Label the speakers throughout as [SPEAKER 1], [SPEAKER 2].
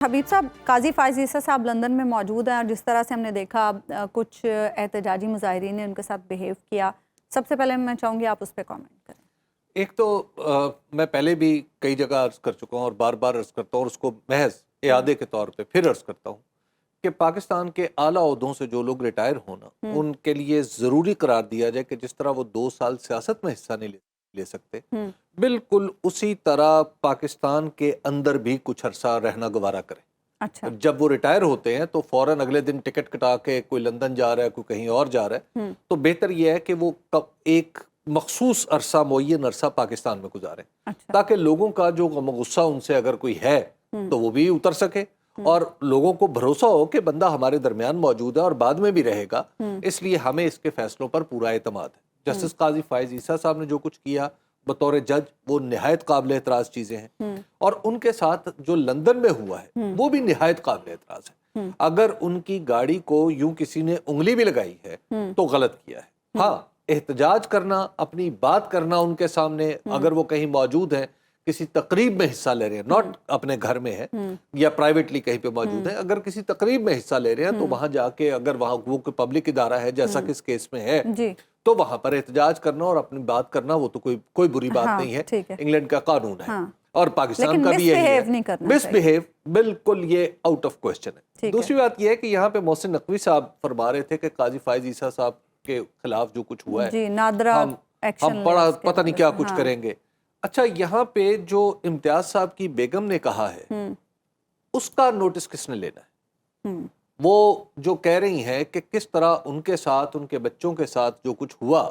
[SPEAKER 1] हबीब साहब, काजी फायज ईसा साहब लंदन में मौजूद हैं और जिस तरह से हमने देखा कुछ एहतजाजी मुजाहिरीन ने उनके साथ बिहेव किया, सबसे पहले मैं चाहूँगी आप उस पर कमेंट करें।
[SPEAKER 2] एक तो मैं पहले भी कई जगह अर्ज कर चुका हूँ और बार बार अर्ज करता हूँ और उसको महज इयादे के तौर पे फिर अर्ज करता हूँ कि पाकिस्तान के आला ओहदों से जो लोग रिटायर होना उनके लिए ज़रूरी करार दिया जाए कि जिस तरह वो 2 साल सियासत में हिस्सा नहीं ले सकते, बिल्कुल उसी तरह पाकिस्तान के अंदर भी कुछ अरसा रहना गवारा करें।
[SPEAKER 1] अच्छा।
[SPEAKER 2] जब वो रिटायर होते हैं तो फौरन अगले दिन टिकट कटा के कोई लंदन जा रहा है, कोई कहीं और जा रहा है, तो बेहतर यह है कि वो एक मखसूस अरसा मुअय्यन अरसा पाकिस्तान में गुजारें। अच्छा। ताकि लोगों का जो गुस्सा उनसे अगर कोई है तो वो भी उतर सके और लोगों को भरोसा हो कि बंदा हमारे दरमियान मौजूद है और बाद में भी रहेगा, इसलिए हमें इसके फैसलों पर पूरा एतमाद है। जस्टिस काजी फायज ईसा साहब ने जो कुछ किया बतौर जज, वो निहायत काबिल एतराज चीजें हैं और उनके साथ जो लंदन में हुआ है वो भी निहायत काबिल एतराज है। अगर उनकी गाड़ी को यूं किसी ने उंगली भी लगाई है तो गलत किया है। हाँ, एहतजाज करना, अपनी बात करना उनके सामने, अगर वो कहीं मौजूद है, किसी तकरीब में हिस्सा ले रहे हैं, नॉट अपने घर में है या प्राइवेटली कहीं पे मौजूद है, अगर किसी तकरीब में हिस्सा ले रहे हैं तो वहां जाके, अगर वहां वो कोई पब्लिक इदारा है जैसा कि इस केस में है, तो वहां पर एहतजाज करना और अपनी बात करना वो तो कोई बुरी बात नहीं है, इंग्लैंड का कानून है। और पाकिस्तान का भी यही है, मिसबिहेव बिल्कुल ये आउट ऑफ क्वेश्चन है। दूसरी बात ये है कि यहाँ पे मोहसिन नकवी साहब फरमा रहे थे कि काजी फायज ईसा साहब के खिलाफ जो कुछ हुआ है हम बड़ा पता नहीं क्या कुछ करेंगे। अच्छा, यहाँ पे जो इम्तियाज साहब की बेगम ने कहा है उसका नोटिस किसने लेना है? वो जो कह रही हैं कि किस तरह उनके साथ, उनके बच्चों के साथ जो कुछ हुआ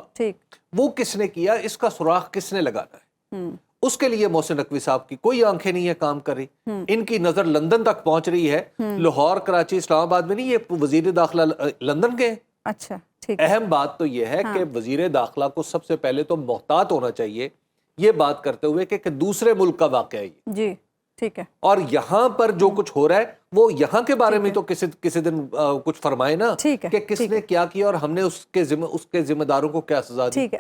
[SPEAKER 2] वो किसने किया, इसका सुराख किसने लगाना है, उसके लिए मोहसिन नकवी साहब की कोई आंखें नहीं है काम कर रही। इनकी नजर लंदन तक पहुंच रही है, लाहौर, कराची, इस्लामाबाद में नहीं, ये वजीर दाखिला लंदन गए। अच्छा, अहम बात तो यह है कि वजीर दाखिला को सबसे पहले तो मोहतात होना चाहिए ये बात करते हुए कि दूसरे मुल्क का वाकया है जी, ठीक है, और यहाँ पर जो कुछ हो रहा है वो यहाँ के बारे में तो किसी दिन कुछ फरमाए ना कि किसने क्या किया और हमने उसके जिम्मेदारों को क्या सजा दी।